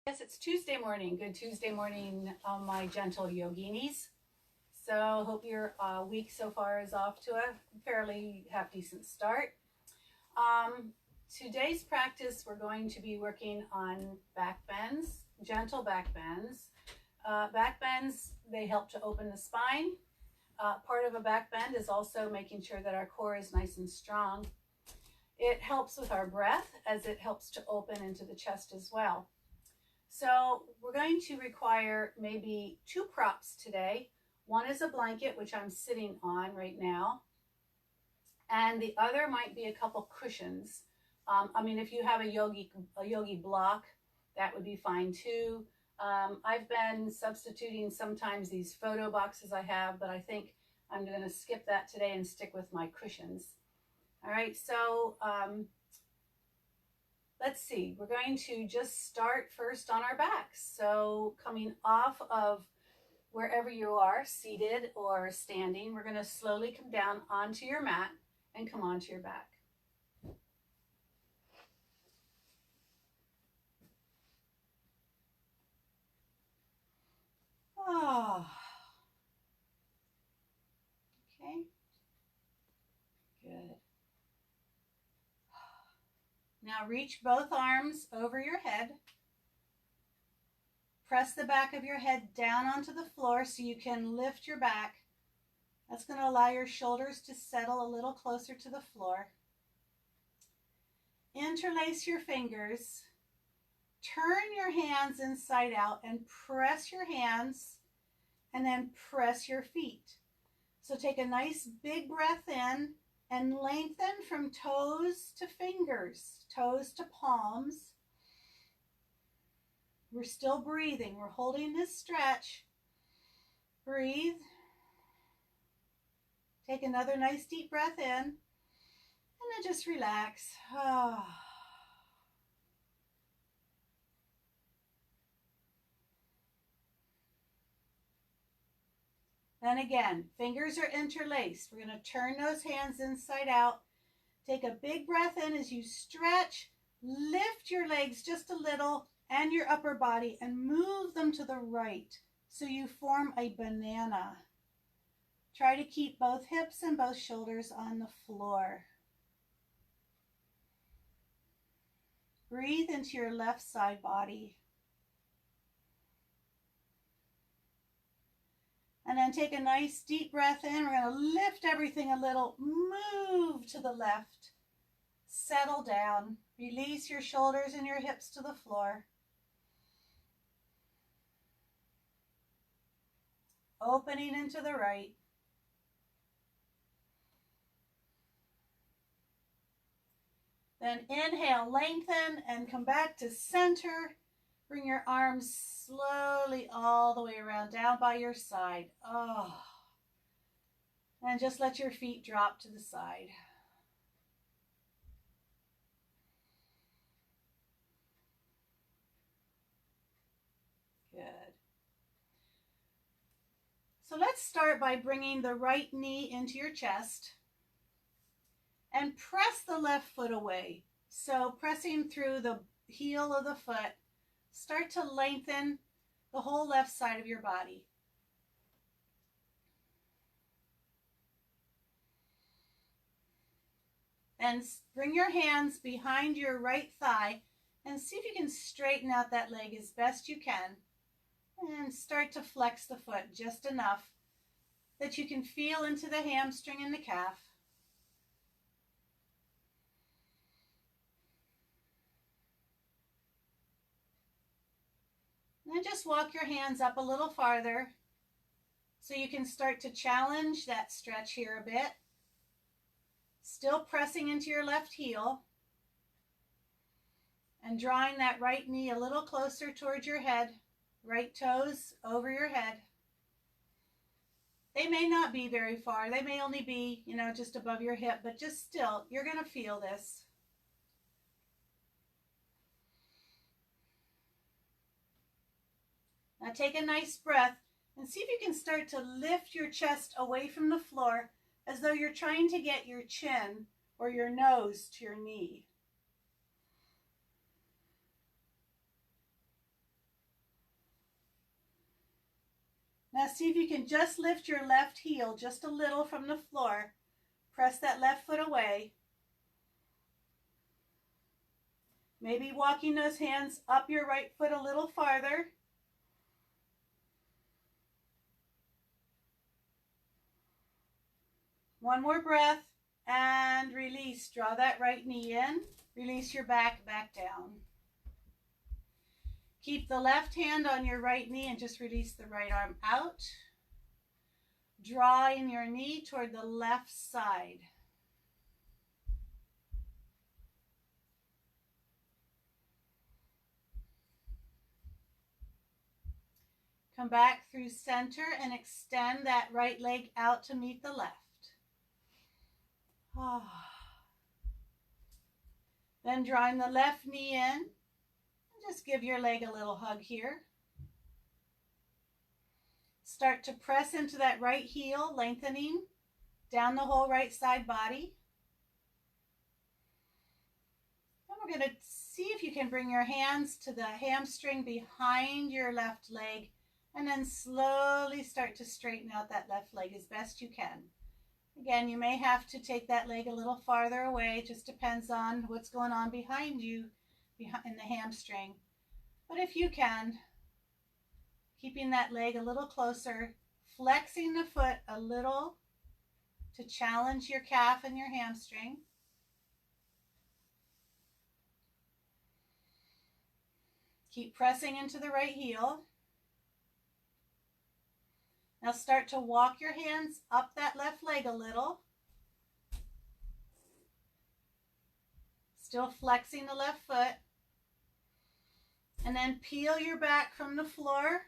Yes, it's Tuesday morning. Good Tuesday morning, my gentle yoginis. So hope your week so far is off to a fairly half-decent start. Um, Today's practice, we're going to be working on back bends, gentle back bends. Back bends, they help to open the spine. Part of a back bend is also making sure that our core is nice and strong. It helps with our breath as it helps to open into the chest as well. So we're going to require maybe two props today. One is a blanket, which I'm sitting on right now, and the other might be a couple cushions. If you have a yogi block, that would be fine too. I've been substituting sometimes these photo boxes I have, but I think I'm going to skip that today and stick with my cushions. All right, so let's see, we're going to just start first on our backs. So coming off of wherever you are, seated or standing, we're going to slowly come down onto your mat and come onto your back. Oh. Okay. Good. Now reach both arms over your head. Press the back of your head down onto the floor so you can lift your back. That's going to allow your shoulders to settle a little closer to the floor. Interlace your fingers. Turn your hands inside out and press your hands and then press your feet. So take a nice big breath in and lengthen from toes to fingers, toes to palms. We're still breathing. We're holding this stretch. Breathe. Take another nice deep breath in and then just relax. Then again, fingers are interlaced. We're going to turn those hands inside out. Take a big breath in as you stretch. Lift your legs just a little and your upper body and move them to the right so you form a banana. Try to keep both hips and both shoulders on the floor. Breathe into your left side body. And then take a nice deep breath in. We're going to lift everything a little. Move to the left. Settle down. Release your shoulders and your hips to the floor. Opening into the right. Then inhale, lengthen, and come back to center. Bring your arms slowly all the way around, down by your side. And just let your feet drop to the side. Good. So let's start by bringing the right knee into your chest and press the left foot away. So pressing through the heel of the foot, start to lengthen the whole left side of your body. And bring your hands behind your right thigh and see if you can straighten out that leg as best you can. And start to flex the foot just enough that you can feel into the hamstring and the calf. And then just walk your hands up a little farther so you can start to challenge that stretch here a bit. Still pressing into your left heel and drawing that right knee a little closer towards your head, right toes over your head. They may not be very far. They may only be, just above your hip, but just still, you're going to feel this. Now take a nice breath and see if you can start to lift your chest away from the floor as though you're trying to get your chin or your nose to your knee. Now see if you can just lift your left heel just a little from the floor. Press that left foot away. Maybe walking those hands up your right foot a little farther. One more breath and release. Draw that right knee in. Release your back down. Keep the left hand on your right knee and just release the right arm out. Draw in your knee toward the left side. Come back through center and extend that right leg out to meet the left. Then drawing the left knee in. Just give your leg a little hug here. Start to press into that right heel, lengthening down the whole right side body. And we're going to see if you can bring your hands to the hamstring behind your left leg, and then slowly start to straighten out that left leg as best you can. Again, you may have to take that leg a little farther away. It just depends on what's going on behind you, in the hamstring. But if you can, keeping that leg a little closer, flexing the foot a little to challenge your calf and your hamstring. Keep pressing into the right heel. Now start to walk your hands up that left leg a little. Still flexing the left foot. And then peel your back from the floor.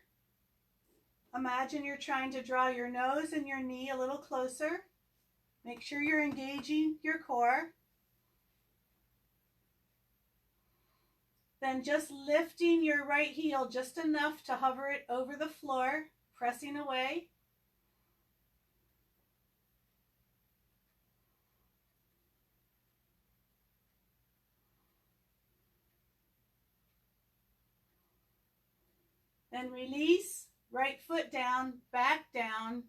Imagine you're trying to draw your nose and your knee a little closer. Make sure you're engaging your core. Then just lifting your right heel just enough to hover it over the floor, pressing away. Then release, right foot down, back down,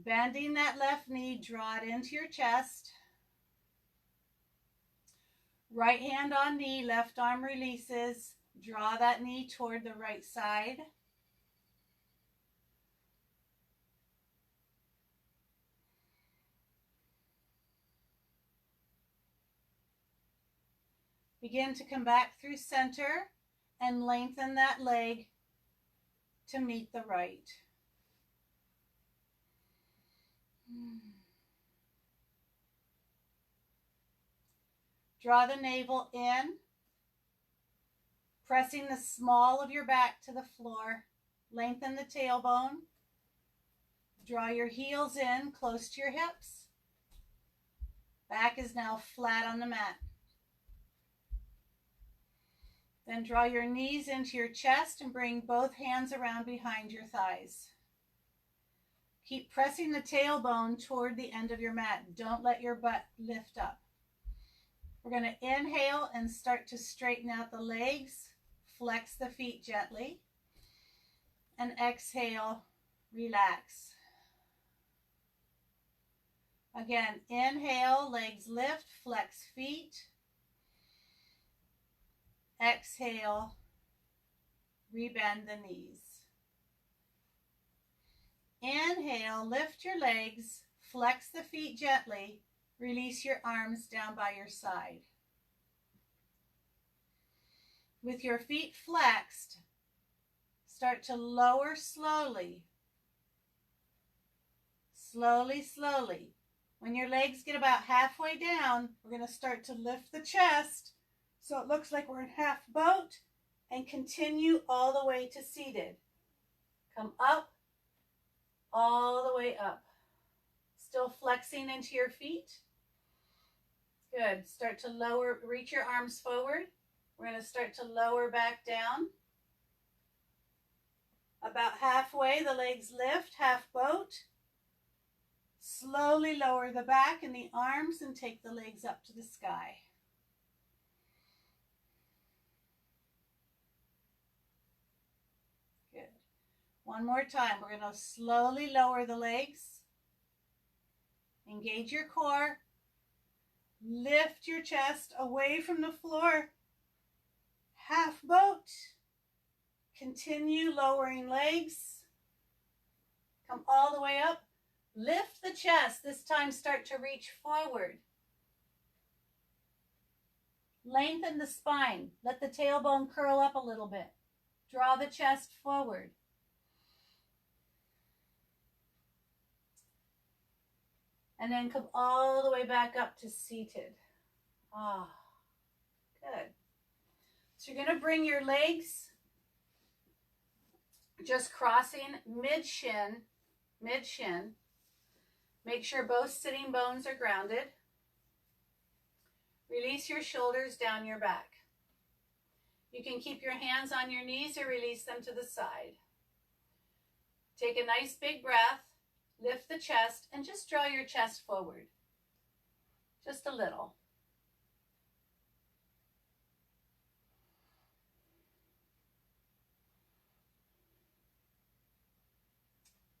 bending that left knee, draw it into your chest. Right hand on knee, left arm releases, draw that knee toward the right side. Begin to come back through center and lengthen that leg to meet the right. Draw the navel in, pressing the small of your back to the floor. Lengthen the tailbone. Draw your heels in close to your hips. Back is now flat on the mat. Then draw your knees into your chest and bring both hands around behind your thighs. Keep pressing the tailbone toward the end of your mat. Don't let your butt lift up. We're going to inhale and start to straighten out the legs. Flex the feet gently. And exhale, relax. Again, inhale, legs lift, flex feet. Exhale, rebend the knees. Inhale, lift your legs, flex the feet gently, release your arms down by your side. With your feet flexed, start to lower slowly. Slowly, slowly. When your legs get about halfway down, we're going to start to lift the chest so it looks like we're in half boat, and continue all the way to seated. Come up, all the way up. Still flexing into your feet. Good. Start to lower, reach your arms forward. We're going to start to lower back down. About halfway, the legs lift, half boat. Slowly lower the back and the arms and take the legs up to the sky. One more time. We're going to slowly lower the legs. Engage your core. Lift your chest away from the floor. Half boat. Continue lowering legs. Come all the way up. Lift the chest. This time start to reach forward. Lengthen the spine. Let the tailbone curl up a little bit. Draw the chest forward. And then come all the way back up to seated. Ah, good. So you're going to bring your legs just crossing mid-shin. Make sure both sitting bones are grounded. Release your shoulders down your back. You can keep your hands on your knees or release them to the side. Take a nice big breath. Lift the chest and just draw your chest forward. Just a little.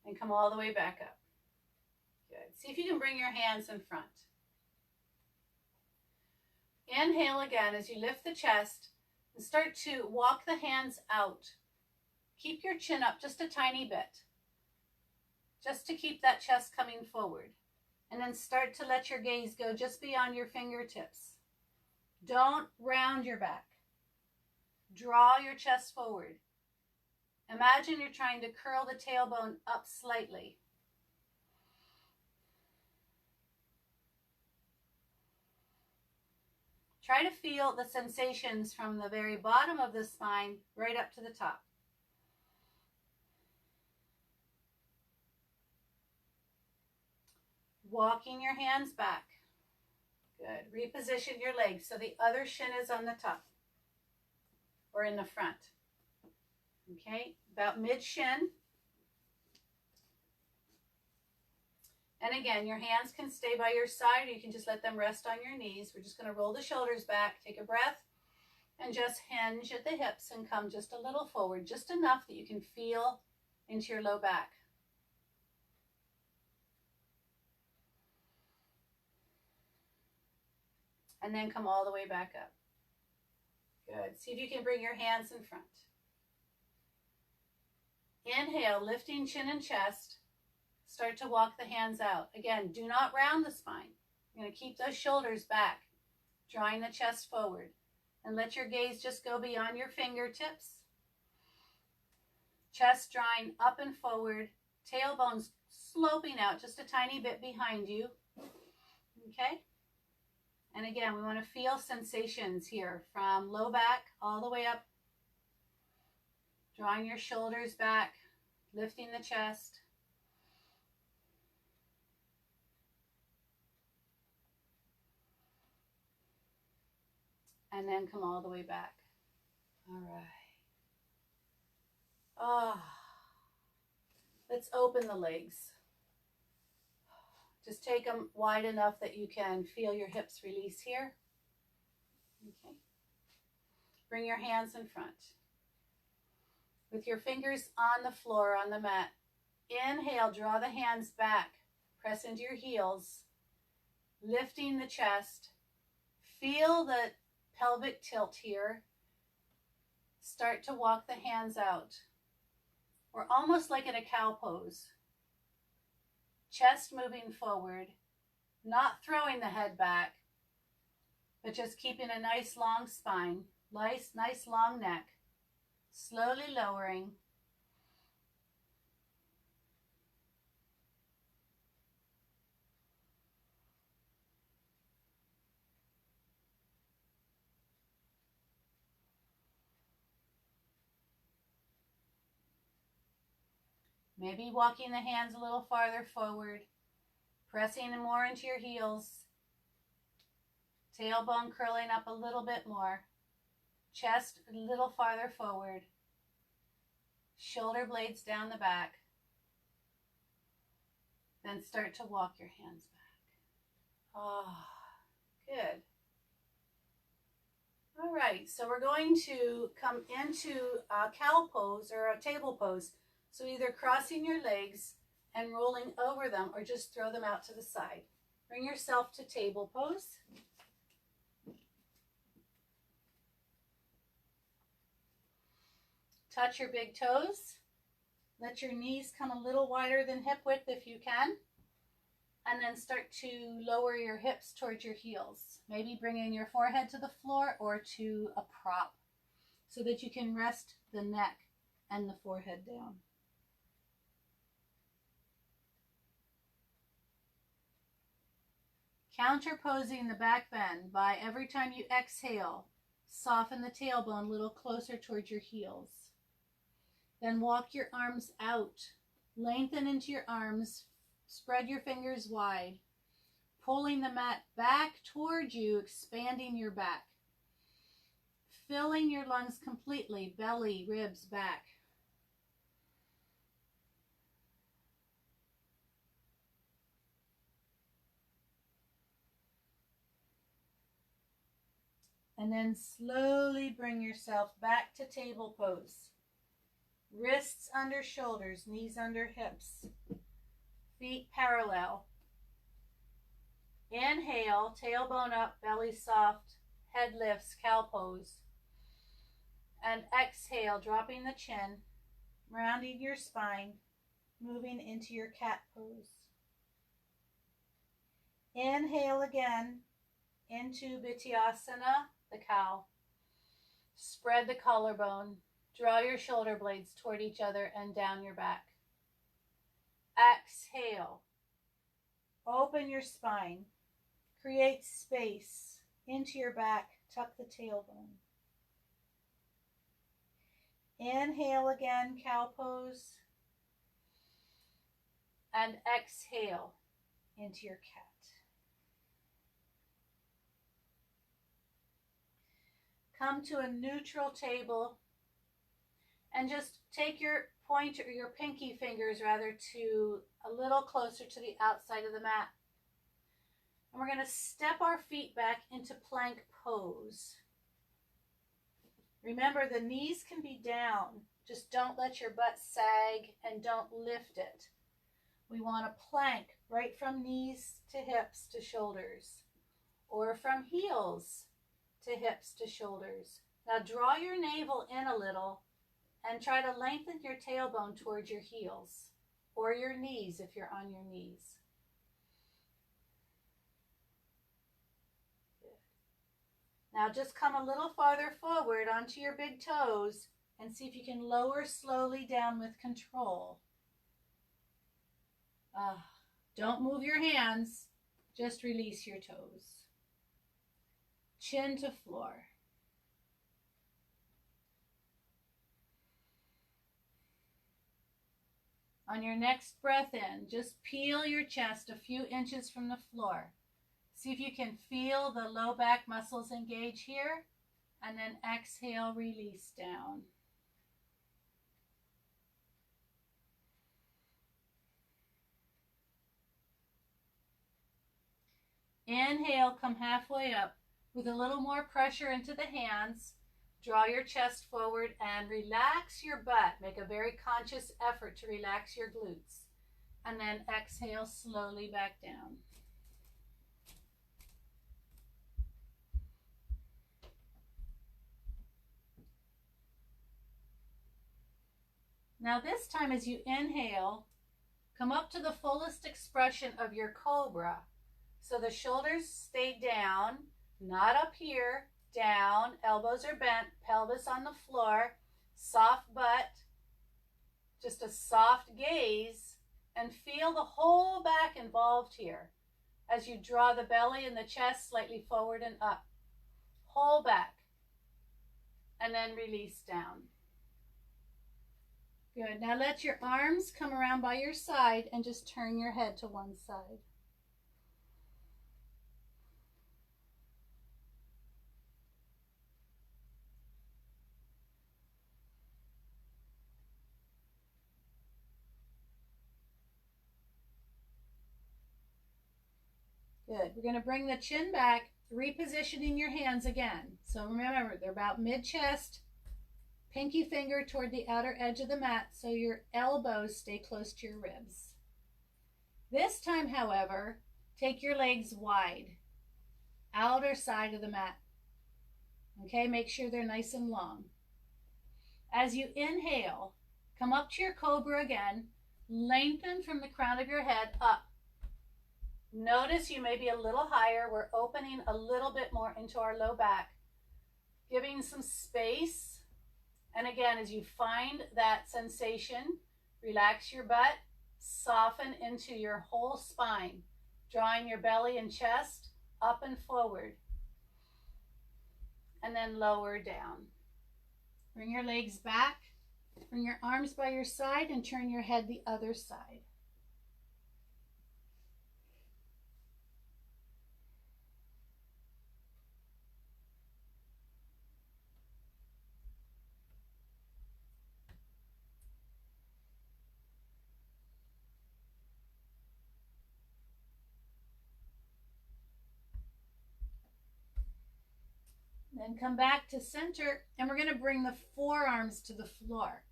And come all the way back up. Good. See if you can bring your hands in front. Inhale again as you lift the chest and start to walk the hands out. Keep your chin up just a tiny bit, just to keep that chest coming forward. And then start to let your gaze go just beyond your fingertips. Don't round your back. Draw your chest forward. Imagine you're trying to curl the tailbone up slightly. Try to feel the sensations from the very bottom of the spine right up to the top. Walking your hands back. Good. Reposition your legs so the other shin is on the top or in the front. Okay, about mid-shin. And again, your hands can stay by your side or you can just let them rest on your knees. We're just going to roll the shoulders back, take a breath, and just hinge at the hips and come just a little forward, just enough that you can feel into your low back. And then come all the way back up. Good. See if you can bring your hands in front. Inhale, lifting chin and chest. Start to walk the hands out. Again, do not round the spine. You're going to keep those shoulders back, drawing the chest forward. And let your gaze just go beyond your fingertips. Chest drawing up and forward. Tailbones sloping out just a tiny bit behind you. Okay? And again, we want to feel sensations here from low back all the way up. Drawing your shoulders back, lifting the chest. And then come all the way back. All right. Let's open the legs. Just take them wide enough that you can feel your hips release here. Okay. Bring your hands in front. With your fingers on the floor, on the mat. Inhale, draw the hands back. Press into your heels. Lifting the chest. Feel the pelvic tilt here. Start to walk the hands out. We're almost like in a cow pose. Chest moving forward, not throwing the head back, but just keeping a nice long spine, nice long neck, slowly lowering. Maybe walking the hands a little farther forward, pressing more into your heels, tailbone curling up a little bit more, chest a little farther forward, shoulder blades down the back. Then start to walk your hands back. Good. All right, so we're going to come into a cow pose or a table pose. So either crossing your legs and rolling over them or just throw them out to the side. Bring yourself to table pose. Touch your big toes. Let your knees come a little wider than hip width if you can. And then start to lower your hips towards your heels. Maybe bringing your forehead to the floor or to a prop so that you can rest the neck and the forehead down. Counterposing the back bend by every time you exhale, soften the tailbone a little closer towards your heels. Then walk your arms out. Lengthen into your arms. Spread your fingers wide. Pulling the mat back towards you, expanding your back. Filling your lungs completely, belly, ribs, back. And then slowly bring yourself back to table pose. Wrists under shoulders, knees under hips. Feet parallel. Inhale, tailbone up, belly soft, head lifts, cow pose. And exhale, dropping the chin, rounding your spine, moving into your cat pose. Inhale again into Vityasana, the cow. Spread the collarbone. Draw your shoulder blades toward each other and down your back. Exhale. Open your spine. Create space into your back. Tuck the tailbone. Inhale again, cow pose. And exhale into your cat. Come to a neutral table and just take your pointer, your pinky fingers rather, to a little closer to the outside of the mat. And we're going to step our feet back into plank pose. Remember, the knees can be down. Just don't let your butt sag and don't lift it. We want a plank right from knees to hips to shoulders, or from heels to hips to shoulders. Now draw your navel in a little and try to lengthen your tailbone towards your heels or your knees if you're on your knees. Good. Now just come a little farther forward onto your big toes and see if you can lower slowly down with control. Don't move your hands, just release your toes. Chin to floor. On your next breath in, just peel your chest a few inches from the floor. See if you can feel the low back muscles engage here, and then exhale, release down. Inhale, come halfway up with a little more pressure into the hands. Draw your chest forward and relax your butt. Make a very conscious effort to relax your glutes. And then exhale slowly back down. Now this time as you inhale, come up to the fullest expression of your cobra. So the shoulders stay down, not up here. Down, elbows are bent, pelvis on the floor, soft butt, just a soft gaze, and feel the whole back involved here as you draw the belly and the chest slightly forward and up. Whole back, and then release down. Good. Now let your arms come around by your side and just turn your head to one side. Good. We're going to bring the chin back, repositioning your hands again. So remember, they're about mid-chest. pinky finger toward the outer edge of the mat so your elbows stay close to your ribs. This time, however, take your legs wide, outer side of the mat. Okay, make sure they're nice and long. As you inhale, come up to your cobra again, lengthen from the crown of your head up. Notice you may be a little higher. We're opening a little bit more into our low back, giving some space. And again, as you find that sensation, relax your butt, soften into your whole spine, drawing your belly and chest up and forward, and then lower down. Bring your legs back, bring your arms by your side, and turn your head the other side. Then come back to center, and we're going to bring the forearms to the floor.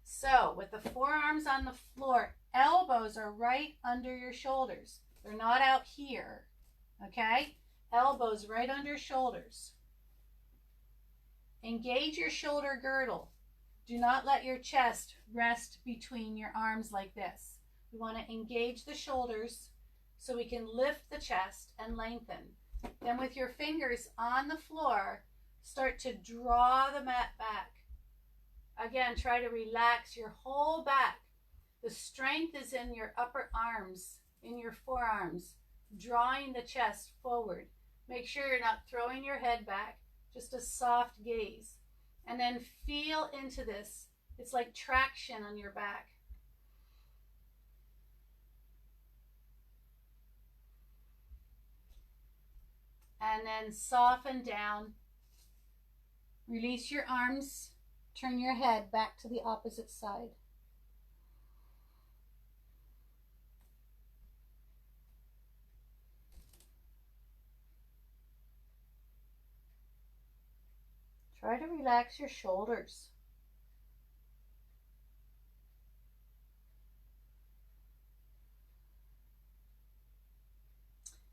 So with the forearms on the floor, elbows are right under your shoulders. They're not out here, okay? Elbows right under shoulders. Engage your shoulder girdle. Do not let your chest rest between your arms like this. We want to engage the shoulders so we can lift the chest and lengthen. Then with your fingers on the floor, start to draw the mat back. Again, try to relax your whole back. The strength is in your upper arms, in your forearms, drawing the chest forward. Make sure you're not throwing your head back, just a soft gaze. And then feel into this. It's like traction on your back. And then soften down. Release your arms. Turn your head back to the opposite side. Try to relax your shoulders.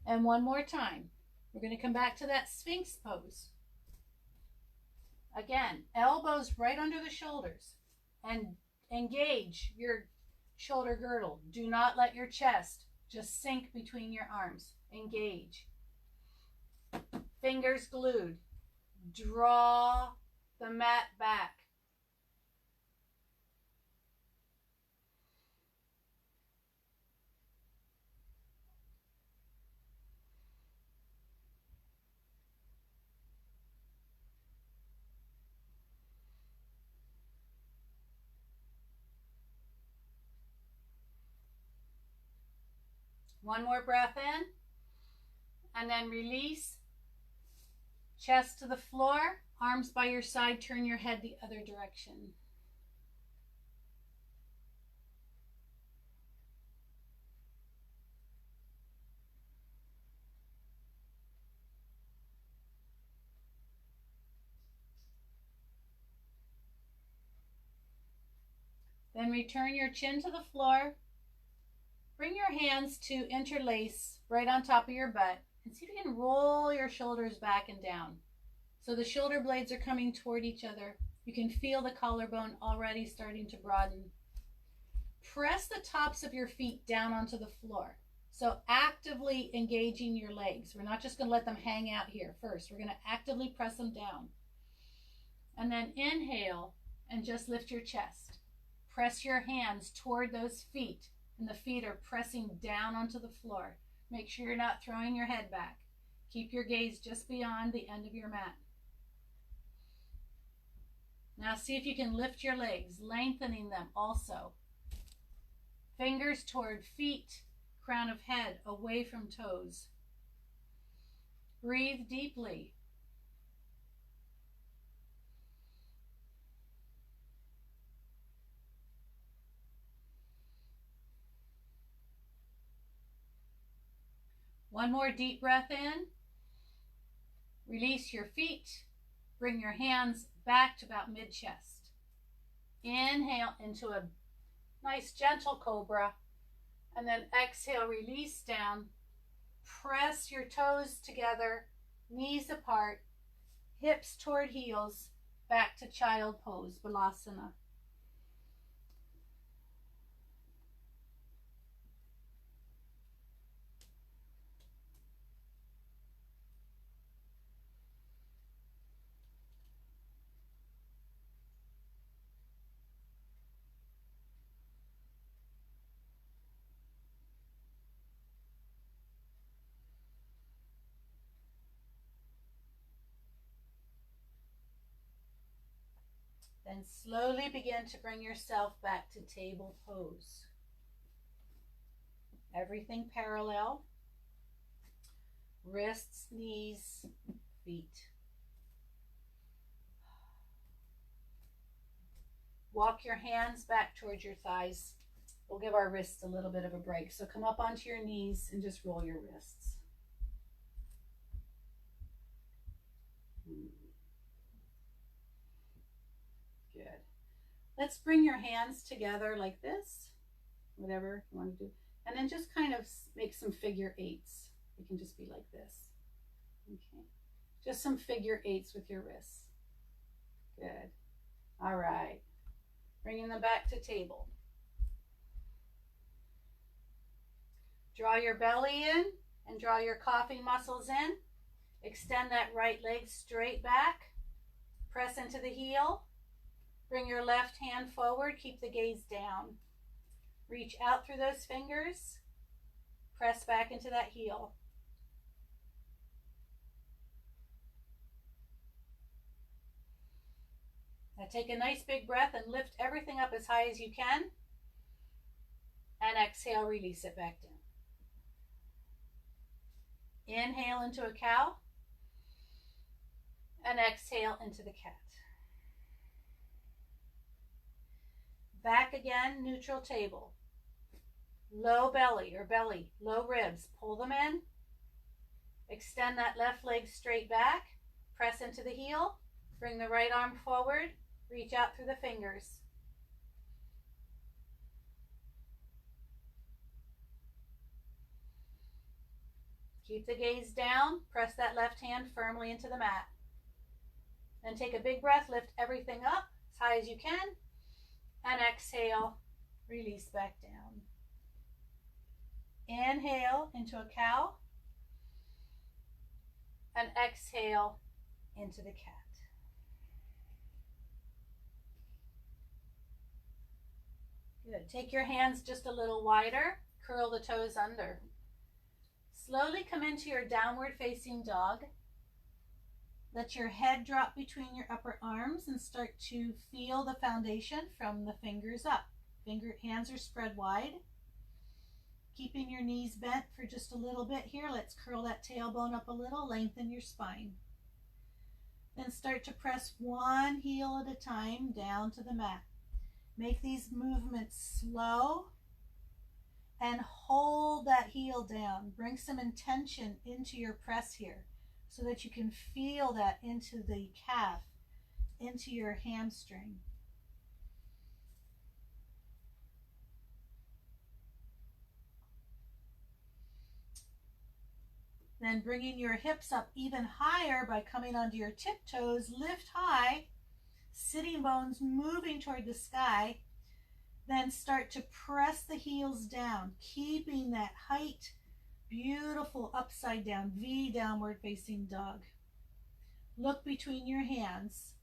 And one more time. We're going to come back to that Sphinx pose. Again, elbows right under the shoulders and engage your shoulder girdle. Do not let your chest just sink between your arms. Engage. Fingers glued. Draw the mat back. One more breath in, and then release. Chest to the floor, arms by your side, turn your head the other direction. Then return your chin to the floor. Bring your hands to interlace right on top of your butt and see if you can roll your shoulders back and down. So the shoulder blades are coming toward each other. You can feel the collarbone already starting to broaden. Press the tops of your feet down onto the floor. So actively engaging your legs. We're not just going to let them hang out here first. We're going to actively press them down. And then inhale and just lift your chest. Press your hands toward those feet. And the feet are pressing down onto the floor. Make sure you're not throwing your head back. Keep your gaze just beyond the end of your mat. Now see if you can lift your legs, lengthening them also. Fingers toward feet, crown of head, away from toes. Breathe deeply. One more deep breath in. Release your feet. Bring your hands back to about mid-chest. Inhale into a nice gentle cobra, and then exhale, release down. Press your toes together, knees apart, hips toward heels, back to child pose, Balasana. Then slowly begin to bring yourself back to table pose. Everything parallel. Wrists, knees, feet. Walk your hands back towards your thighs. We'll give our wrists a little bit of a break. So come up onto your knees and just roll your wrists. Good. Let's bring your hands together like this, whatever you want to do. And then just kind of make some figure eights. It can just be like this. Okay. Just some figure eights with your wrists. Good. All right. Bringing them back to table. Draw your belly in and draw your coughing muscles in. Extend that right leg straight back. Press into the heel. Bring your left hand forward. Keep the gaze down. Reach out through those fingers. Press back into that heel. Now take a nice big breath and lift everything up as high as you can. And exhale, release it back down. Inhale into a cow. And exhale into the cat. Back again, neutral table. Low belly or belly, low ribs. Pull them in. Extend that left leg straight back. Press into the heel. Bring the right arm forward. Reach out through the fingers. Keep the gaze down. Press that left hand firmly into the mat. Then take a big breath. Lift everything up as high as you can. And exhale, release back down. Inhale into a cow. And exhale into the cat. Good. Take your hands just a little wider. Curl the toes under. Slowly come into your downward facing dog. Let your head drop between your upper arms and start to feel the foundation from the fingers up. Hands are spread wide. Keeping your knees bent for just a little bit here. Let's curl that tailbone up a little, lengthen your spine. Then start to press one heel at a time down to the mat. Make these movements slow and hold that heel down. Bring some intention into your press here so that you can feel that into the calf, into your hamstring. Then bringing your hips up even higher by coming onto your tiptoes, lift high, sitting bones moving toward the sky. Then start to press the heels down, keeping that height, beautiful upside down V downward facing dog. Look between your hands.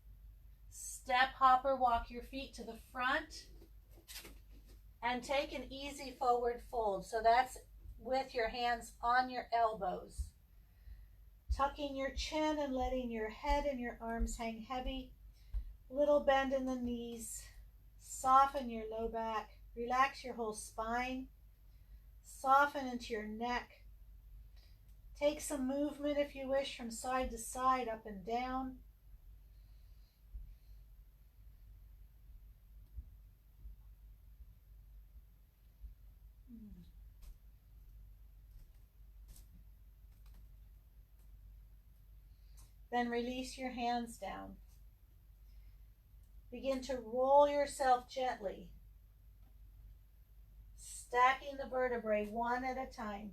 Step, hop, or walk your feet to the front and take an easy forward fold. So that's with your hands on your elbows. Tucking your chin and letting your head and your arms hang heavy. Little bend in the knees. Soften your low back. Relax your whole spine. Soften into your neck. Take some movement if you wish from side to side, up and down. Then release your hands down. Begin to roll yourself gently, stacking the vertebrae one at a time.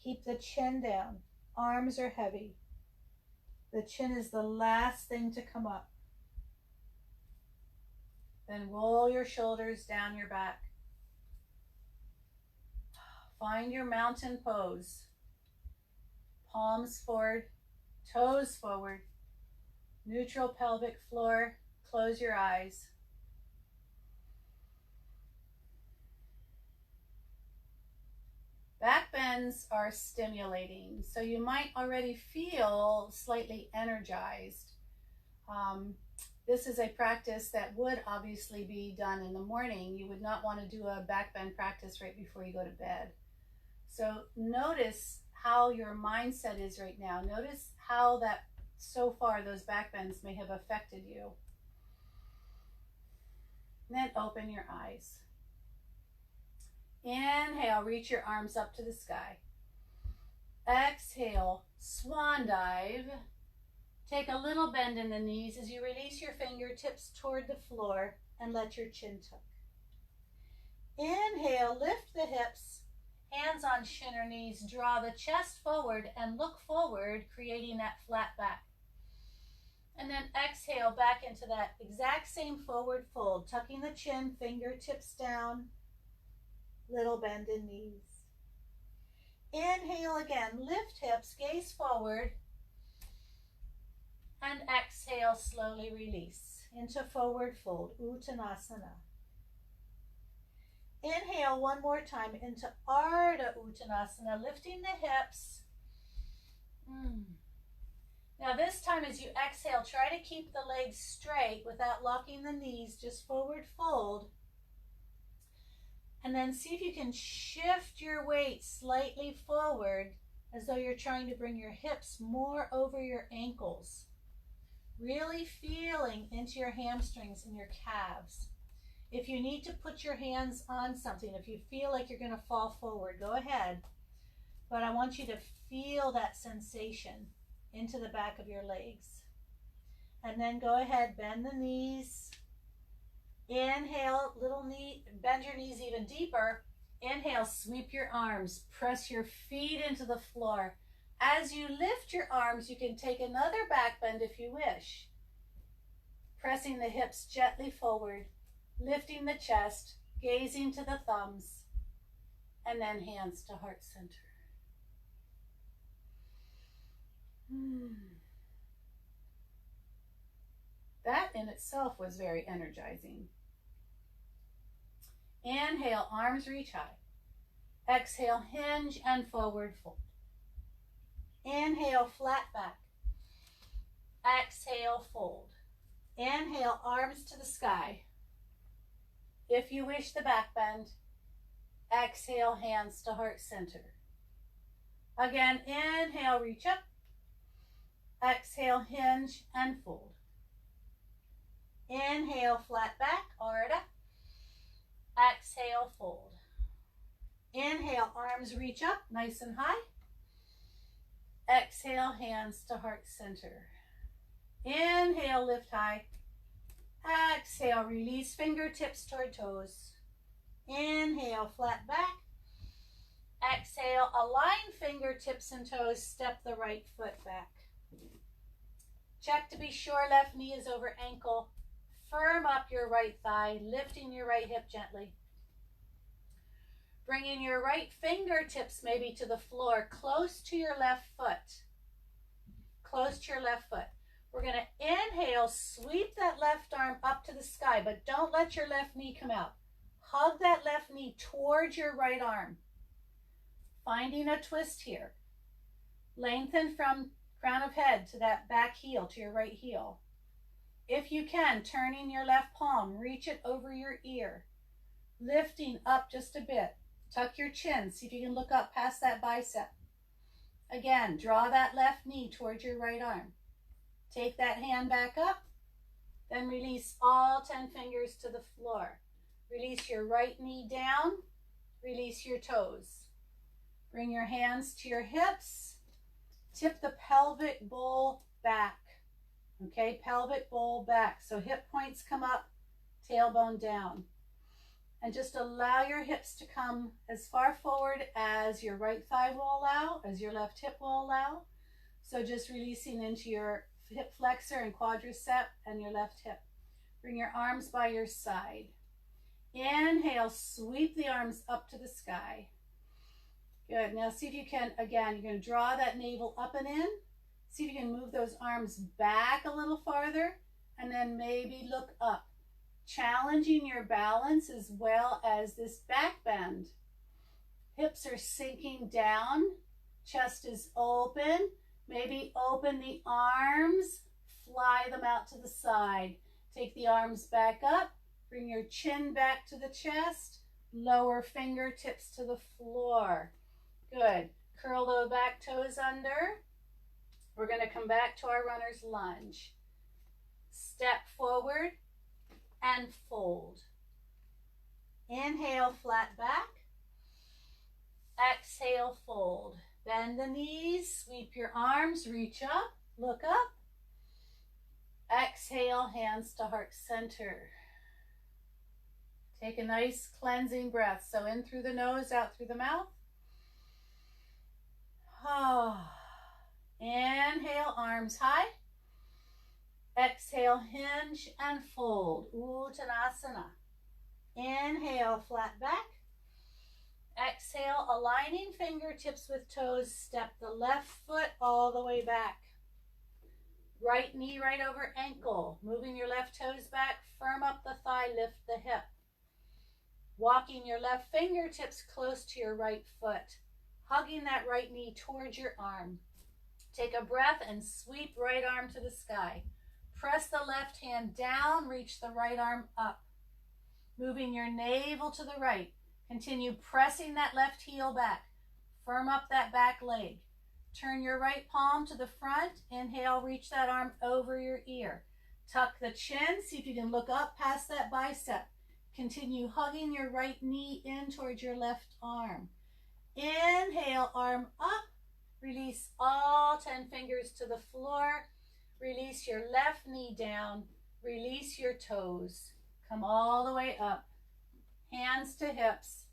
Keep the chin down. Arms are heavy. The chin is the last thing to come up. Then roll your shoulders down your back. Find your mountain pose. Palms forward, toes forward, neutral pelvic floor. Close your eyes. Back bends are stimulating, so you might already feel slightly energized. This is a practice that would obviously be done in the morning. You would not want to do a back bend practice right before you go to bed. So notice how your mindset is right now. Notice how that so far those back bends may have affected you. And then open your eyes. Inhale, reach your arms up to the sky. Exhale, swan dive. Take a little bend in the knees as you release your fingertips toward the floor and let your chin tuck. Inhale, lift the hips, hands on shin or knees, draw the chest forward and look forward, creating that flat back. And then exhale back into that exact same forward fold, tucking the chin, fingertips down, little bend in knees. Inhale again, lift hips, gaze forward, and exhale, slowly release into forward fold, Uttanasana. Inhale one more time into Ardha Uttanasana, lifting the hips. Now this time as you exhale, try to keep the legs straight without locking the knees, just forward fold. And then see if you can shift your weight slightly forward as though you're trying to bring your hips more over your ankles. Really feeling into your hamstrings and your calves. If you need to put your hands on something, if you feel like you're going to fall forward, go ahead. But I want you to feel that sensation into the back of your legs. And then go ahead, bend the knees. Inhale, little knee, bend your knees even deeper. Inhale, sweep your arms, press your feet into the floor. As you lift your arms, you can take another back bend if you wish. Pressing the hips gently forward, lifting the chest, gazing to the thumbs, and then hands to heart center. That in itself was very energizing. Inhale, arms reach high. Exhale, hinge and forward fold. Inhale, flat back. Exhale, fold. Inhale, arms to the sky. If you wish the back bend, exhale, hands to heart center. Again, inhale, reach up. Exhale, hinge and fold. Inhale, flat back, Ardha. Exhale, fold. Inhale, arms reach up, nice and high. Exhale, hands to heart center. Inhale, lift high. Exhale, release fingertips toward toes. Inhale, flat back. Exhale, align fingertips and toes, step the right foot back. Check to be sure left knee is over ankle. Firm up your right thigh, lifting your right hip gently. Bringing your right fingertips maybe to the floor, close to your left foot. Close to your left foot. We're going to inhale, sweep that left arm up to the sky, but don't let your left knee come out. Hug that left knee towards your right arm. Finding a twist here. Lengthen from crown of head to that back heel, to your right heel. If you can, turning your left palm, reach it over your ear. Lifting up just a bit. Tuck your chin. See if you can look up past that bicep. Again, draw that left knee towards your right arm. Take that hand back up. Then release all 10 fingers to the floor. Release your right knee down. Release your toes. Bring your hands to your hips. Tip the pelvic bowl back. Okay, pelvic bowl back. So hip points come up, tailbone down. And just allow your hips to come as far forward as your right thigh will allow, as your left hip will allow. So just releasing into your hip flexor and quadricep and your left hip. Bring your arms by your side. Inhale, sweep the arms up to the sky. Good. Now see if you can, again, you're going to draw that navel up and in. See if you can move those arms back a little farther and then maybe look up. Challenging your balance as well as this back bend. Hips are sinking down, chest is open. Maybe open the arms, fly them out to the side. Take the arms back up, bring your chin back to the chest, lower fingertips to the floor. Good. Curl the back toes under. We're going to come back to our runner's lunge. Step forward and fold. Inhale, flat back. Exhale, fold. Bend the knees, sweep your arms, reach up, look up. Exhale, hands to heart center. Take a nice cleansing breath. So in through the nose, out through the mouth. Inhale, arms high. Exhale, hinge and fold. Uttanasana. Inhale, flat back. Exhale, aligning fingertips with toes. Step the left foot all the way back. Right knee right over ankle. Moving your left toes back. Firm up the thigh, lift the hip. Walking your left fingertips close to your right foot. Hugging that right knee towards your arm. Take a breath and sweep right arm to the sky. Press the left hand down, reach the right arm up. Moving your navel to the right. Continue pressing that left heel back. Firm up that back leg. Turn your right palm to the front. Inhale, reach that arm over your ear. Tuck the chin. See if you can look up past that bicep. Continue hugging your right knee in towards your left arm. Inhale, arm up. Release all 10 fingers to the floor. Release your left knee down. Release your toes. Come all the way up. Hands to hips.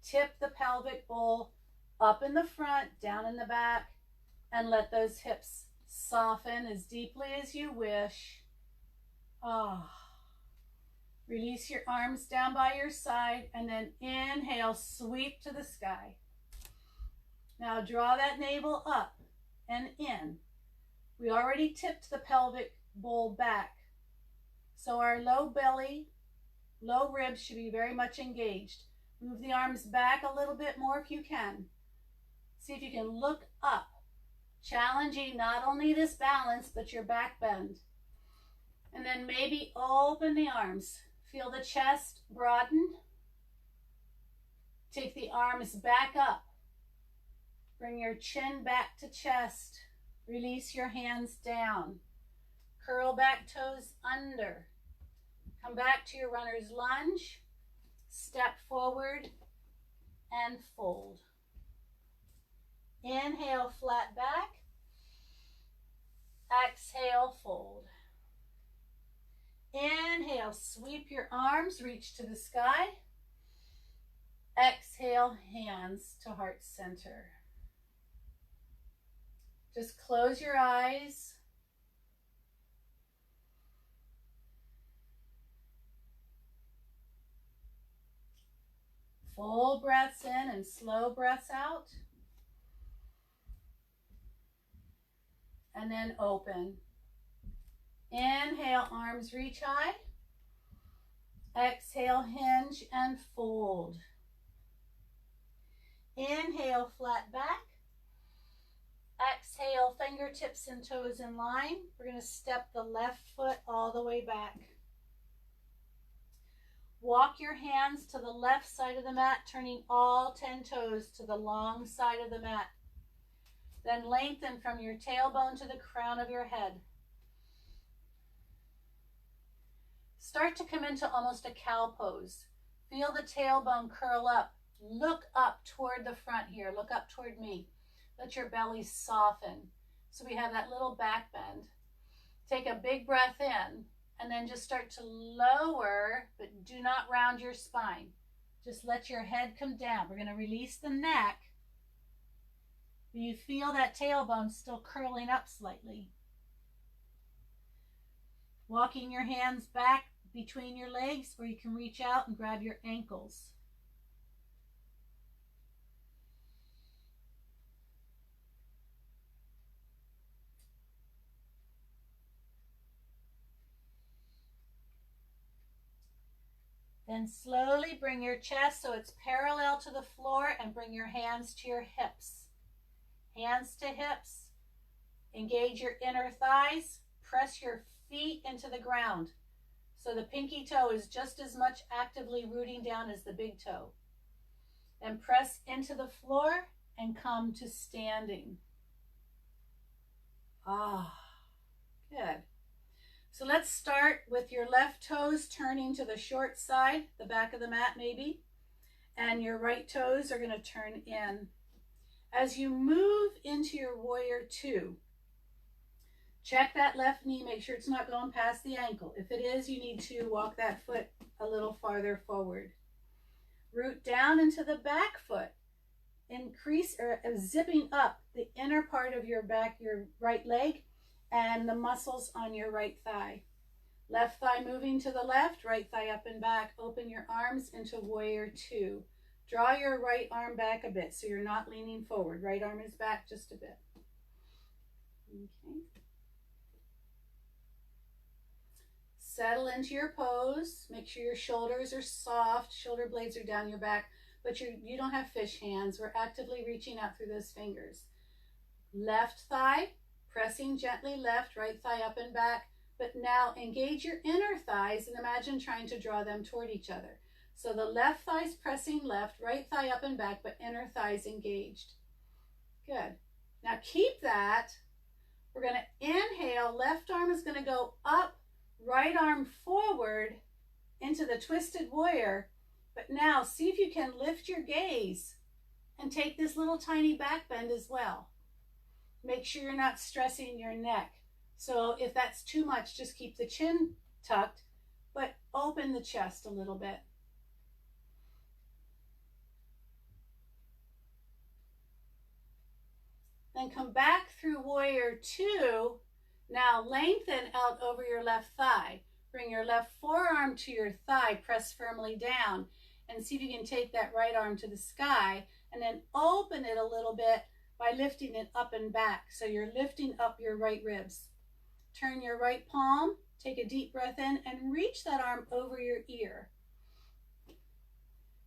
Tip the pelvic bowl up in the front, down in the back, and let those hips soften as deeply as you wish. Release your arms down by your side, and then inhale, sweep to the sky. Now draw that navel up and in. We already tipped the pelvic bowl back, so our low belly, low ribs should be very much engaged. Move the arms back a little bit more if you can. See if you can look up, challenging not only this balance, but your back bend. And then maybe open the arms. Feel the chest broaden. Take the arms back up. Bring your chin back to chest. Release your hands down. Curl back toes under. Come back to your runner's lunge. Step forward and fold. Inhale, flat back. Exhale, fold. Inhale, sweep your arms, reach to the sky. Exhale, hands to heart center. Just close your eyes. Full breaths in and slow breaths out. And then open. Inhale, arms reach high. Exhale, hinge and fold. Inhale, flat back. Exhale, fingertips and toes in line. We're going to step the left foot all the way back. Walk your hands to the left side of the mat, turning all 10 toes to the long side of the mat. Then lengthen from your tailbone to the crown of your head. Start to come into almost a cow pose. Feel the tailbone curl up. Look up toward the front here. Look up toward me. Let your belly soften. So we have that little back bend. Take a big breath in and then just start to lower, but do not round your spine. Just let your head come down. We're going to release the neck. You feel that tailbone still curling up slightly. Walking your hands back between your legs where you can reach out and grab your ankles. Then slowly bring your chest so it's parallel to the floor and bring your hands to your hips. Hands to hips. Engage your inner thighs. Press your feet into the ground. So the pinky toe is just as much actively rooting down as the big toe. Then press into the floor and come to standing. Good. So let's start with your left toes turning to the short side, the back of the mat maybe, and your right toes are going to turn in. As you move into your warrior two, check that left knee, make sure it's not going past the ankle. If it is, you need to walk that foot a little farther forward. Root down into the back foot. Increase or zipping up the inner part of your back, your right leg, and the muscles on your right thigh. Left thigh moving to the left, right thigh up and back. Open your arms into warrior two. Draw your right arm back a bit so you're not leaning forward. Right arm is back just a bit. Okay. Settle into your pose. Make sure your shoulders are soft, shoulder blades are down your back, but you don't have fish hands. We're actively reaching out through those fingers. Left thigh, pressing gently left, right thigh up and back, but now engage your inner thighs and imagine trying to draw them toward each other. So the left thigh's pressing left, right thigh up and back, but inner thighs engaged. Good. Now keep that. We're going to inhale, left arm is going to go up, right arm forward into the twisted warrior. But now see if you can lift your gaze and take this little tiny back bend as well. Make sure you're not stressing your neck. So if that's too much, just keep the chin tucked, but open the chest a little bit. Then come back through warrior two. Now lengthen out over your left thigh. Bring your left forearm to your thigh, press firmly down, and see if you can take that right arm to the sky, and then open it a little bit by lifting it up and back. So you're lifting up your right ribs. Turn your right palm, take a deep breath in, and reach that arm over your ear.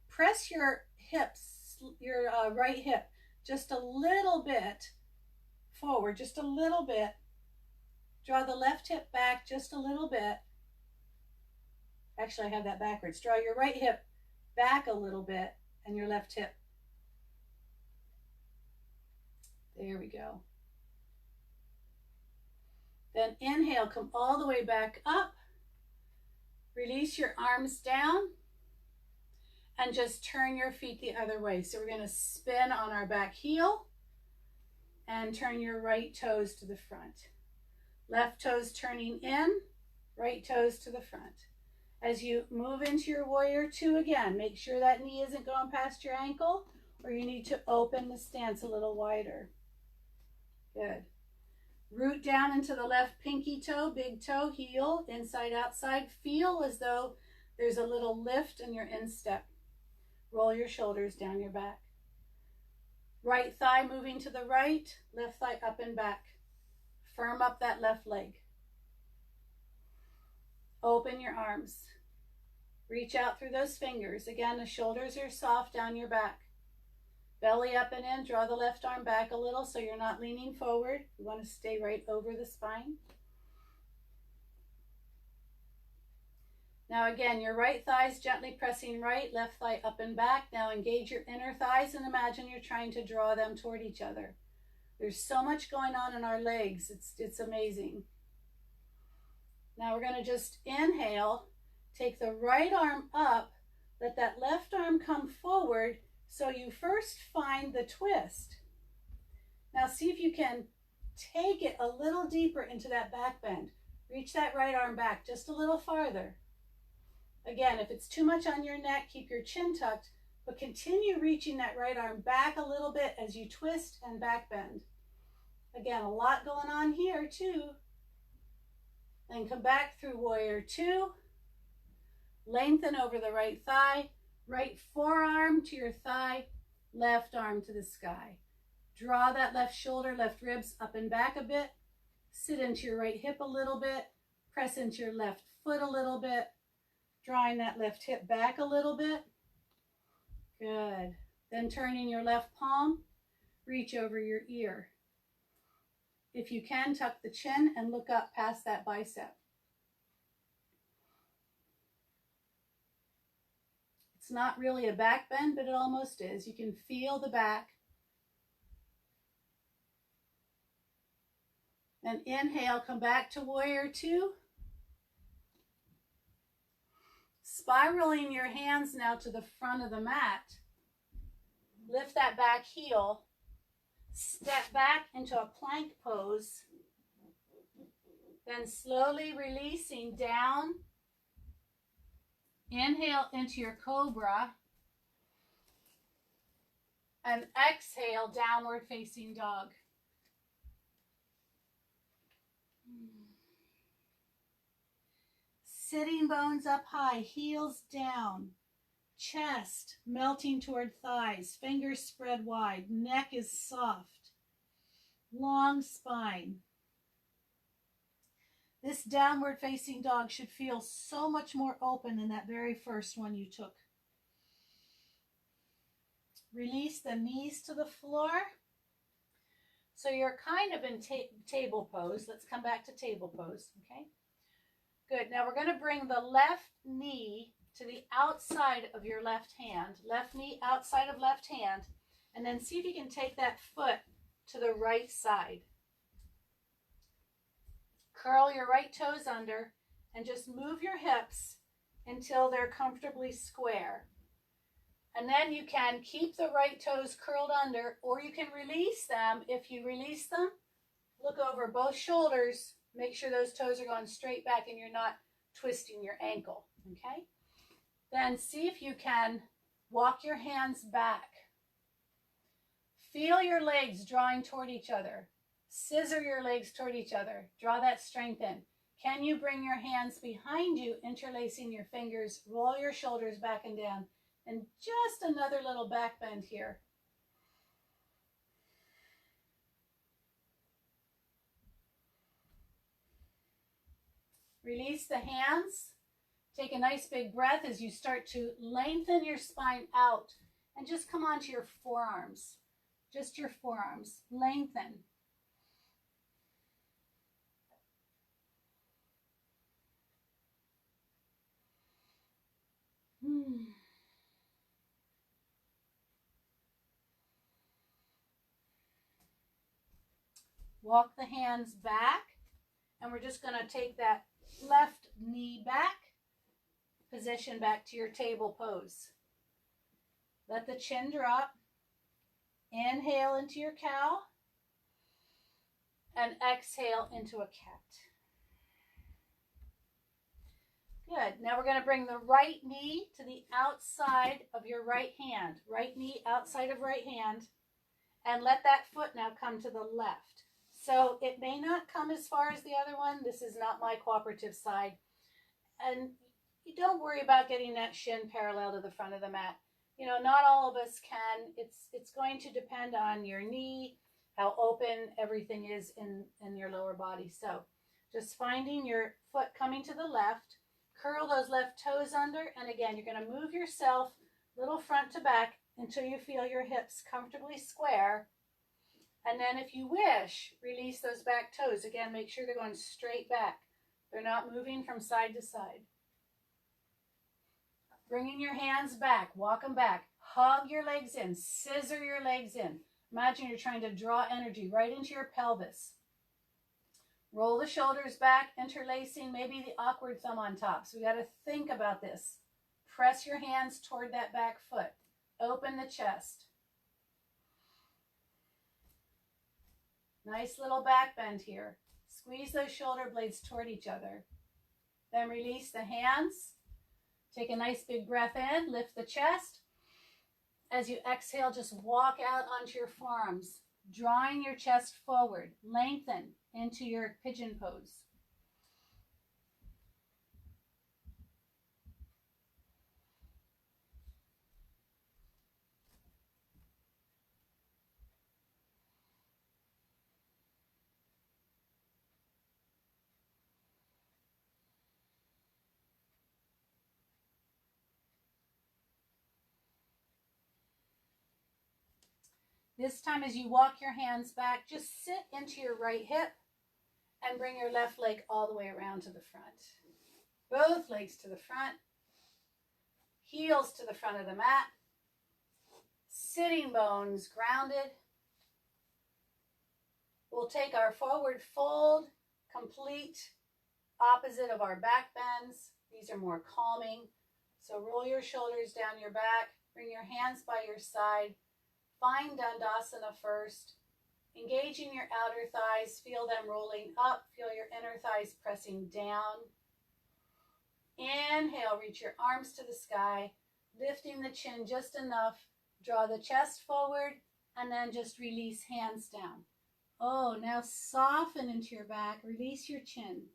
Press your hips, your right hip, just a little bit forward, just a little bit. Draw the left hip back just a little bit. Actually, I have that backwards. Draw your right hip back a little bit and your left hip. There we go. Then inhale, come all the way back up. Release your arms down and just turn your feet the other way. So we're going to spin on our back heel and turn your right toes to the front. Left toes turning in, right toes to the front. As you move into your warrior two again, make sure that knee isn't going past your ankle, or you need to open the stance a little wider. Good. Root down into the left pinky toe, big toe, heel, inside, outside. Feel as though there's a little lift in your instep. Roll your shoulders down your back. Right thigh moving to the right, left thigh up and back. Firm up that left leg. Open your arms. Reach out through those fingers. Again, the shoulders are soft down your back. Belly up and in. Draw the left arm back a little so you're not leaning forward. You want to stay right over the spine. Now again, your right thigh's gently pressing right, left thigh up and back. Now engage your inner thighs and imagine you're trying to draw them toward each other. There's so much going on in our legs. It's amazing. Now we're going to just inhale, take the right arm up, let that left arm come forward. So you first find the twist. Now see if you can take it a little deeper into that back bend. Reach that right arm back just a little farther. Again, if it's too much on your neck, keep your chin tucked, but continue reaching that right arm back a little bit as you twist and back bend. Again, a lot going on here too. Then come back through warrior two. Lengthen over the right thigh, right forearm to your thigh, left arm to the sky. Draw that left shoulder, left ribs up and back a bit. Sit into your right hip a little bit. Press into your left foot a little bit. Drawing that left hip back a little bit. Good. Then turning your left palm, reach over your ear. If you can, tuck the chin and look up past that bicep. It's not really a back bend, but it almost is. You can feel the back. And inhale, come back to warrior two. Spiraling your hands now to the front of the mat. Lift that back heel. Step back into a plank pose. Then slowly releasing down. Inhale into your cobra. And exhale, downward facing dog. Sitting bones up high, heels down. Chest melting toward thighs, fingers spread wide, neck is soft. Long spine. This downward facing dog should feel so much more open than that very first one you took. Release the knees to the floor. So you're kind of in table pose. Let's come back to table pose, okay? Good. Now we're going to bring the left knee to the outside of your left hand. Left knee outside of left hand. And then see if you can take that foot to the right side. Curl your right toes under and just move your hips until they're comfortably square. And then you can keep the right toes curled under, or you can release them. If you release them, look over both shoulders. Make sure those toes are going straight back and you're not twisting your ankle, okay? Then see if you can walk your hands back. Feel your legs drawing toward each other. Scissor your legs toward each other. Draw that strength in. Can you bring your hands behind you, interlacing your fingers, roll your shoulders back and down, and just another little back bend here. Release the hands. Take a nice big breath as you start to lengthen your spine out and just come onto your forearms. Just your forearms. Lengthen. Walk the hands back, and we're just going to take that left knee back, position back to your table pose. Let the chin drop. Inhale into your cow, and exhale into a cat. Good. Now we're going to bring the right knee to the outside of your right hand. Right knee outside of right hand. And let that foot now come to the left. So it may not come as far as the other one. This is not my cooperative side. And you don't worry about getting that shin parallel to the front of the mat. You know, not all of us can. It's going to depend on your knee, how open everything is in your lower body. So just finding your foot coming to the left. Curl those left toes under, and again, you're going to move yourself little front to back until you feel your hips comfortably square. And then if you wish, release those back toes. Again, make sure they're going straight back. They're not moving from side to side. Bringing your hands back, walk them back. Hug your legs in, scissor your legs in. Imagine you're trying to draw energy right into your pelvis. Roll the shoulders back, interlacing, maybe the awkward thumb on top. So we got to think about this. Press your hands toward that back foot. Open the chest. Nice little back bend here. Squeeze those shoulder blades toward each other. Then release the hands. Take a nice big breath in, lift the chest. As you exhale, just walk out onto your forearms, drawing your chest forward. Lengthen into your pigeon pose. This time as you walk your hands back, just sit into your right hip and bring your left leg all the way around to the front. Both legs to the front, heels to the front of the mat, sitting bones grounded. We'll take our forward fold, complete opposite of our back bends. These are more calming. So roll your shoulders down your back, bring your hands by your side. Find Dandasana first. Engaging your outer thighs, feel them rolling up, feel your inner thighs pressing down. Inhale, reach your arms to the sky, lifting the chin just enough. Draw the chest forward and then just release hands down. Oh, now soften into your back, release your chin.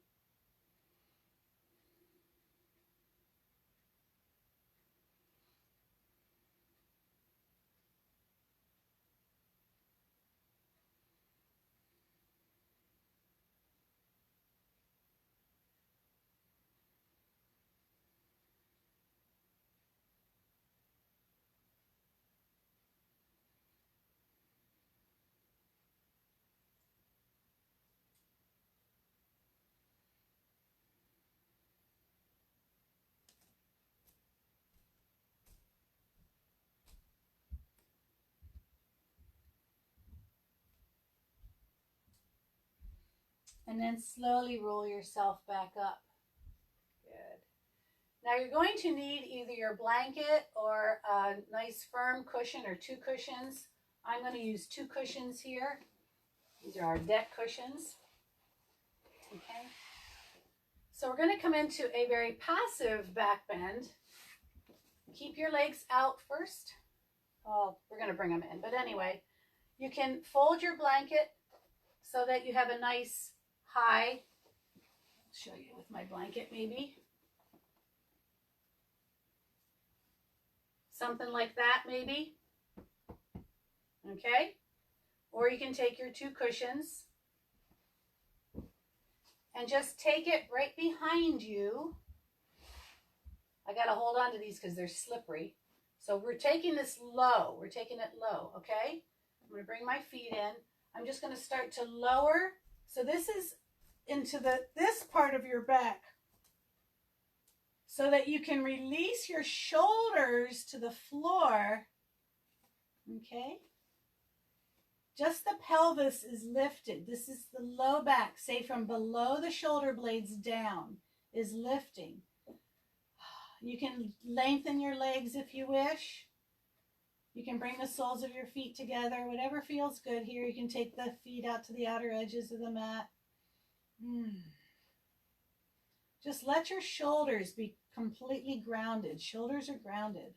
And then slowly roll yourself back up. Good. Now you're going to need either your blanket or a nice firm cushion or two cushions. I'm going to use two cushions here. These are our deck cushions. Okay. So we're going to come into a very passive back bend. Keep your legs out first. Oh, we're going to bring them in. But anyway, you can fold your blanket so that you have a nice high. I'll show you with my blanket maybe. Something like that maybe. Okay. Or you can take your two cushions and just take it right behind you. I got to hold on to these because they're slippery. So we're taking this low. We're taking it low, okay? I'm going to bring my feet in. I'm just going to start to lower. So this is into this part of your back so that you can release your shoulders to the floor, okay? Just the pelvis is lifted. This is the low back, say from below the shoulder blades down, is lifting. You can lengthen your legs if you wish. You can bring the soles of your feet together, whatever feels good here. You can take the feet out to the outer edges of the mat. Just let your shoulders be completely grounded. Shoulders are grounded.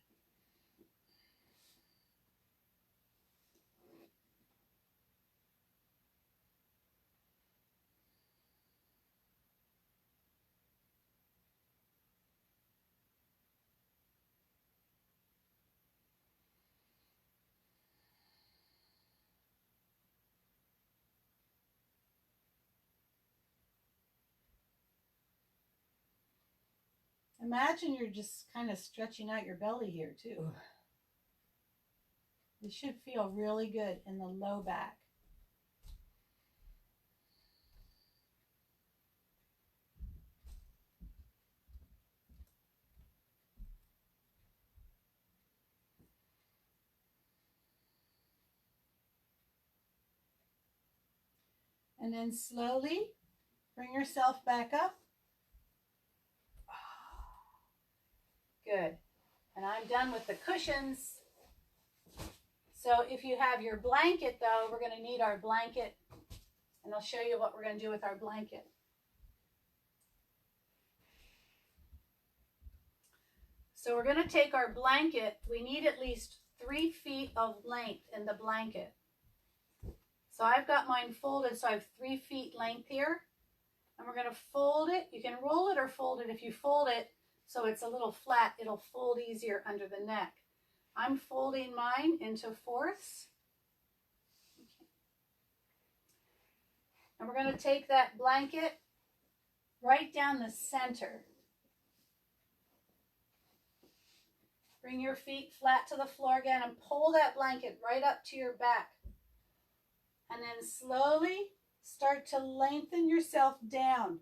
Imagine you're just kind of stretching out your belly here too. This should feel really good in the low back. And then slowly bring yourself back up. Good. And I'm done with the cushions. So if you have your blanket though, we're going to need our blanket And I'll show you what we're going to do with our blanket. So we're going to take our blanket. We need at least 3 feet of length in the blanket. So I've got mine folded, so I have 3 feet length here. And we're going to fold it. You can roll it or fold it. If you fold it so it's a little flat, it'll fold easier under the neck. I'm folding mine into fourths. And we're going to take that blanket right down the center. Bring your feet flat to the floor again and pull that blanket right up to your back. And then slowly start to lengthen yourself down.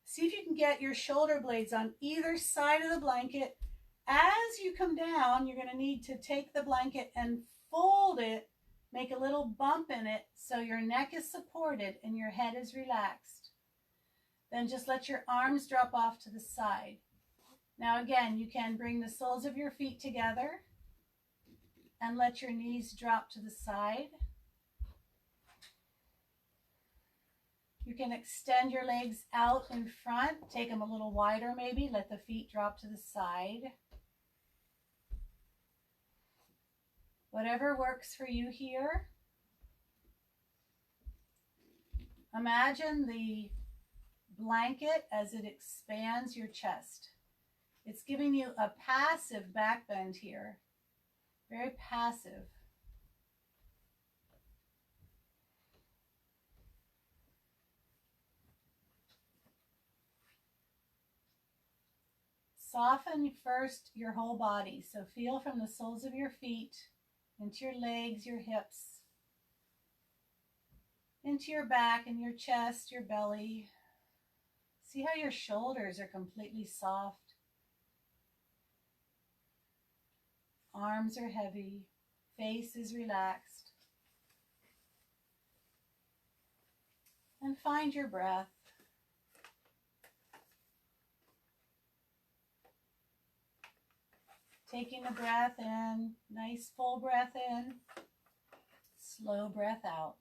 See if you can get your shoulder blades on either side of the blanket. As you come down, you're going to need to take the blanket and fold it, make a little bump in it so your neck is supported and your head is relaxed. Then just let your arms drop off to the side. Now again, you can bring the soles of your feet together and let your knees drop to the side. You can extend your legs out in front, take them a little wider maybe, let the feet drop to the side. Whatever works for you here. Imagine the blanket as it expands your chest. It's giving you a passive back bend here, very passive. Soften first your whole body. So feel from the soles of your feet into your legs, your hips, into your back and your chest, your belly. See how your shoulders are completely soft. Arms are heavy. Face is relaxed. And find your breath. Taking a breath in, nice full breath in, slow breath out.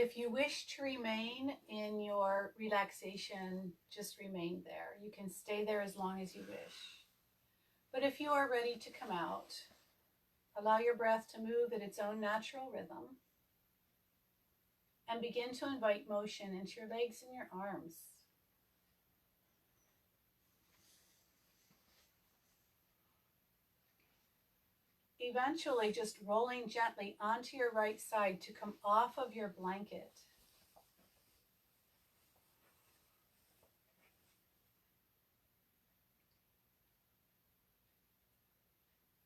If you wish to remain in your relaxation, just remain there. You can stay there as long as you wish. But if you are ready to come out, allow your breath to move at its own natural rhythm and begin to invite motion into your legs and your arms. Eventually, just rolling gently onto your right side to come off of your blanket.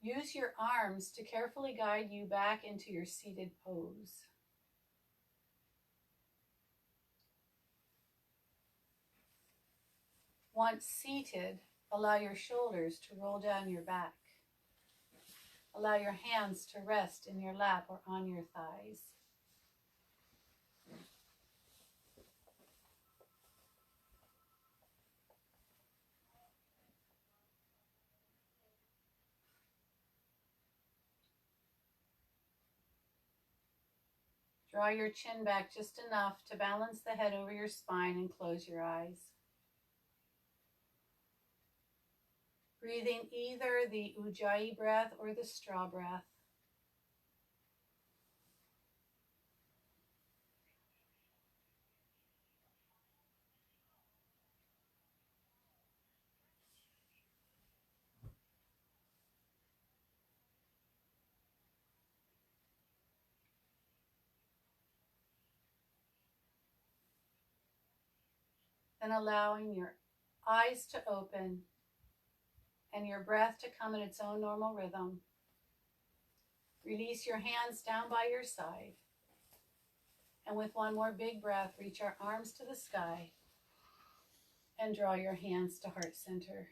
Use your arms to carefully guide you back into your seated pose. Once seated, allow your shoulders to roll down your back. Allow your hands to rest in your lap or on your thighs. Draw your chin back just enough to balance the head over your spine and close your eyes. Breathing either the Ujjayi breath or the straw breath. Then allowing your eyes to open and your breath to come in its own normal rhythm. Release your hands down by your side. And with one more big breath, reach our arms to the sky and draw your hands to heart center.